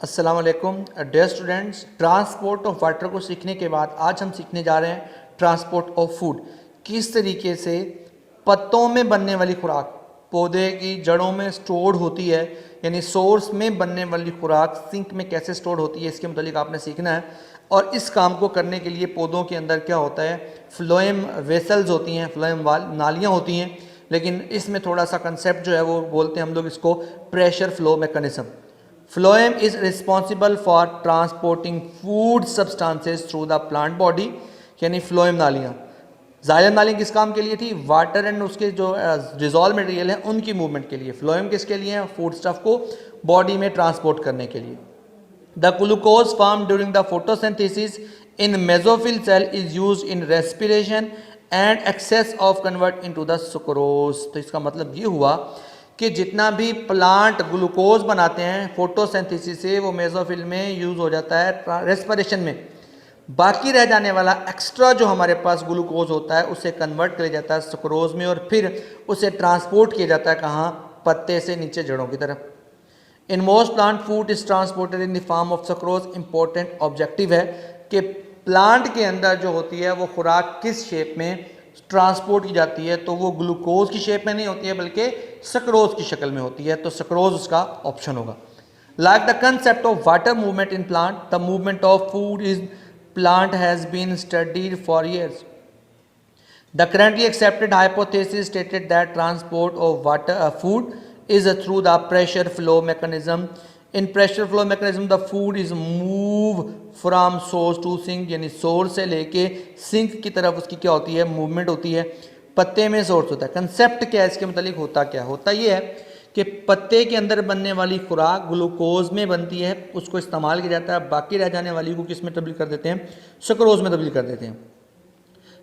अस्सलाम वालेकुम dear students. Transport of water को सीखने के बाद आज हम सीखने जा रहे हैं ट्रांसपोर्ट ऑफ फूड। किस तरीके से पत्तों में बनने वाली खुराक पौधे की जड़ों में स्टोर होती है, यानी सोर्स में बनने वाली खुराक सिंक में कैसे स्टोर होती है, इसके मुतालिक आपने सीखना है। और इस काम को करने के लिए पौधों के अंदर क्या होता है, फ्लोएम वेसल्स होती हैं, फ्लोएम नालियाँ होती हैं, लेकिन इसमें थोड़ा सा कंसेप्ट जो है वो बोलते हैं हम लोग इसको pressure flow mechanism. Phloem is responsible for transporting food substances through the plant body, यानी फ्लोएम नालियाँ। जाइलम नालियाँ किस काम के लिए थी? वाटर एंड उसके जो डिजॉल्व मटेरियल हैं उनकी मूवमेंट के लिए। फ्लोएम किसके लिए है? फूड स्टफ को बॉडी में ट्रांसपोर्ट करने के लिए। The glucose form during the photosynthesis in mesophyll cell is use in respiration and excess of convert into the sucrose. तो इसका मतलब ये हुआ कि जितना भी प्लांट ग्लूकोज बनाते हैं फोटोसिंथेसिस से, वो मेसोफिल में यूज़ हो जाता है रेस्पिरेशन में। बाकी रह जाने वाला एक्स्ट्रा जो हमारे पास ग्लूकोज होता है उसे कन्वर्ट किया जाता है सुक्रोज में, और फिर उसे ट्रांसपोर्ट किया जाता है कहाँ? पत्ते से नीचे जड़ों की तरफ। In most plant food is transported in the form of sucrose. Important objective है कि प्लांट के अंदर जो होती है वो खुराक किस शेप में ट्रांसपोर्ट की जाती है, तो वो ग्लूकोज की शेप में नहीं होती है बल्कि सक्रोज की शक्ल में होती है। तो सक्रोज उसका ऑप्शन होगा। Like the concept of water movement in plant, the movement of food is plant has been studied for years. The currently accepted hypothesis stated that transport of water food is through the pressure flow mechanism. In pressure flow mechanism the food is move from source to sink, यानी source से लेके sink की तरफ उसकी क्या होती है? Movement होती है। पत्ते में सोर्स होता है। कंसेप्ट क्या है इसके मतलब? होता क्या होता ये है कि पत्ते के अंदर बनने वाली खुराक ग्लूकोज में बनती है, उसको इस्तेमाल किया जाता है, बाकी रह जाने वाली को किस में तब्दील कर देते हैं? सुक्रोज में तब्दील कर देते हैं।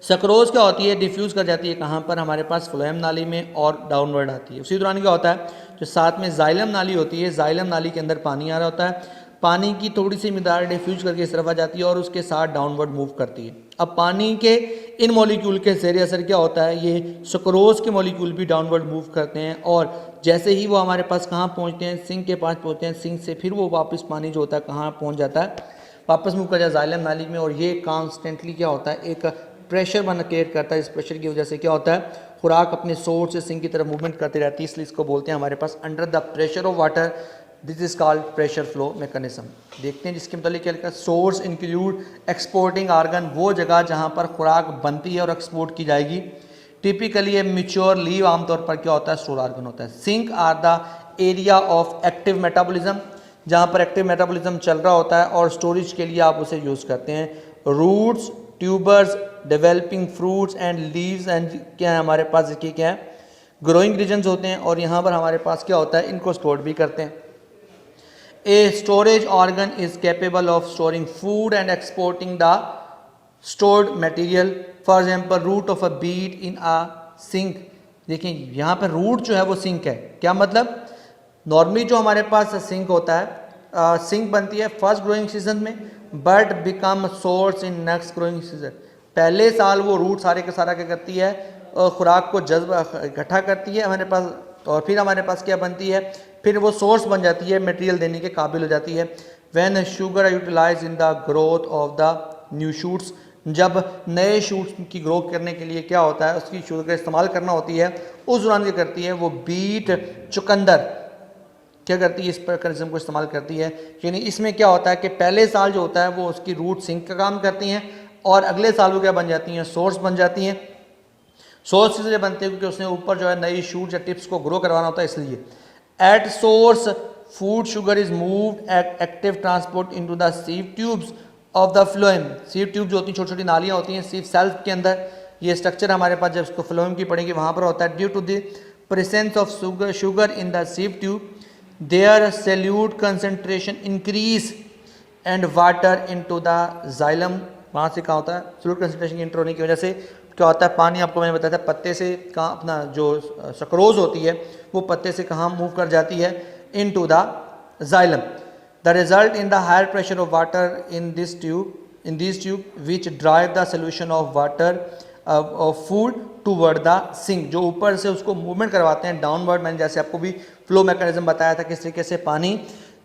सक्रोज क्या होती है? डिफ्यूज़ कर जाती है कहाँ पर? हमारे पास फ्लोएम नाली में, और डाउनवर्ड आती है। उसी दौरान क्या होता है, जो साथ में जाइलम नाली होती है, जाइलम नाली के अंदर पानी आ रहा होता है, पानी की थोड़ी सी मिकदार डिफ्यूज करके इस तरफ आ जाती है और उसके साथ डाउनवर्ड मूव करती है। अब पानी के इन मॉलिक्यूल के ज़ेर असर क्या होता है, ये सुक्रोज के मॉलिक्यूल भी डाउनवर्ड मूव करते हैं, और जैसे ही वो हमारे पास कहाँ पहुँचते हैं? सिंक के पास पहुँचते हैं। सिंक से फिर वो वापस पानी जो होता है कहाँ पहुँच जाता है? वापस मूव कर जाए जाइलम नाली में, और ये कॉन्स्टेंटली क्या होता है? एक प्रेशर बना क्रिएट करता है। इस प्रेशर की वजह से क्या होता है? खुराक अपने सोर्स से सिंक की तरफ मूवमेंट करती रहती है, इसलिए इसको बोलते हैं हमारे पास under the pressure of water. This is called pressure flow mechanism. देखते हैं जिसके मतलब क्या लिखा है? सोर्स इंक्लूड एक्सपोर्टिंग आर्गन, वो जगह जहाँ पर खुराक बनती है और एक्सपोर्ट की जाएगी। टिपिकली ए मिच्योर लीव आमतौर पर क्या होता है? स्टोर आर्गन होता है। Sink are the area of active metabolism, जहाँ पर एक्टिव मेटाबॉलिज्म चल रहा होता है और स्टोरेज के लिए आप उसे यूज़ करते हैं। Roots, tubers, developing fruits and leaves एंड क्या है हमारे पास? इसके क्या है? ग्रोइंग रीजन्स होते हैं, और यहाँ पर हमारे पास क्या होता है? इनको स्टोर भी करते हैं। A storage organ is capable of storing food and exporting the stored material. For example root of a beet in a sink. देखिए यहाँ पर रूट जो है वो सिंक है। क्या मतलब? नॉर्मली जो हमारे पास सिंक होता है, सिंक बनती है फर्स्ट ग्रोइंग सीजन में, but become source in next growing season. पहले साल वो रूट सारे का सारा क्या करती है? खुराक को जज्ब इकट्ठा करती है हमारे पास, और फिर हमारे पास क्या बनती है? फिर वो सोर्स बन जाती है, मटेरियल देने के काबिल हो जाती है। When sugar utilize in the growth of the new shoots, जब नए शूट्स की ग्रोथ करने के लिए क्या होता है? उसकी शुगर का इस्तेमाल करना होती है, उस दौरान क्या करती है? वो बीट, चुकंदर क्या करती है? इस मैकेनिज्म को इस्तेमाल करती है। यानी इसमें क्या होता है कि पहले साल जो होता है वो उसकी रूट सिंक का काम करती हैं, और अगले साल वो क्या बन जाती हैं? सोर्स बन जाती हैं। सोर्स इसलिए बनते हैं क्योंकि उसने ऊपर जो है नई शूट्स या टिप्स को ग्रो करवाना होता है, इसलिए। At source food sugar is moved at active transport into the sieve tubes of the phloem. Sieve tube जो होती हैं, छोटी छोटी नालियाँ होती हैं सीव सेल्स के अंदर। ये स्ट्रक्चर हमारे पास जब इसको फ्लोएम की पढ़ेंगे वहाँ पर होता है। Due to the presence of sugar in the sieve tube their solute concentration increase and water into the xylem। वहाँ से क्या होता है? solute concentration इंटर होने की वजह से क्या होता है? पानी, आपको मैंने बताया था, पत्ते से कहाँ अपना जो सक्रोज होती है वो पत्ते से कहाँ मूव कर जाती है? into the xylem। the result in the higher pressure of water in these tube which drive the solution of water food toward the sink, जो ऊपर से उसको मूवमेंट करवाते हैं डाउनवर्ड। मैंने जैसे आपको भी फ्लो मैकेनिज्म बताया था किस तरीके से पानी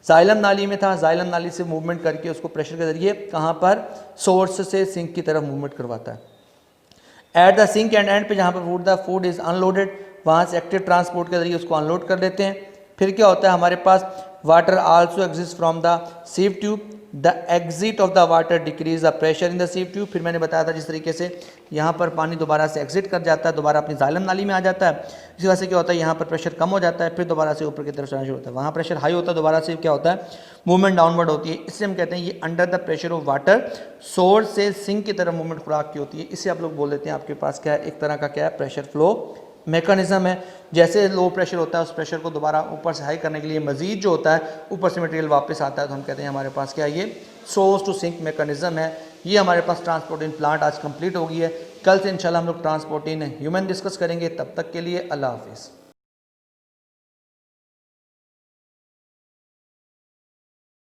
जाइलम नाली में था, जाइलम नाली से मूवमेंट करके उसको प्रेशर के जरिए कहाँ पर सोर्स से सिंक की तरफ मूवमेंट करवाता है। एट द सिंक एंड पे जहाँ पर फूड इज अनलोडेड, वहाँ से एक्टिव ट्रांसपोर्ट के जरिए उसको अनलोड कर देते हैं। फिर क्या होता है हमारे पास, water also exist from the sieve tube, the exit of the water decrease the pressure in the sieve tube. फिर मैंने बताया था जिस तरीके से यहाँ पर पानी दोबारा से एग्जिट कर जाता है, दोबारा अपनी जाइलम नाली में आ जाता है, इसी वजह से क्या होता है यहाँ पर प्रेशर कम हो जाता है, फिर दोबारा से ऊपर की तरफ जाना शुरू होता है। वहाँ प्रेशर हाई होता है, दोबारा से क्या होता है मूवमेंट डाउनवर्ड होती है। इससे हम कहते हैं ये under the pressure of water source से सिंक की तरफ मूवमेंट खुराक की होती है। इससे आप लोग बोल देते हैं आपके पास क्या है, एक तरह का क्या है, प्रेशर फ्लो मैकेनिज्म है। जैसे लो प्रेशर होता है उस प्रेशर को दोबारा ऊपर से हाई करने के लिए मजीद जो होता है ऊपर से मटेरियल वापस आता है, तो हम कहते हैं हमारे पास क्या है, ये सोर्स टू सिंक मैकेनिज्म है। ये हमारे पास ट्रांसपोर्ट इन प्लांट आज कंप्लीट हो गई है। कल से इंशाल्लाह हम लोग ट्रांसपोर्ट इन ह्यूमन डिस्कस करेंगे। तब तक के लिए अल्लाह हाफिज़।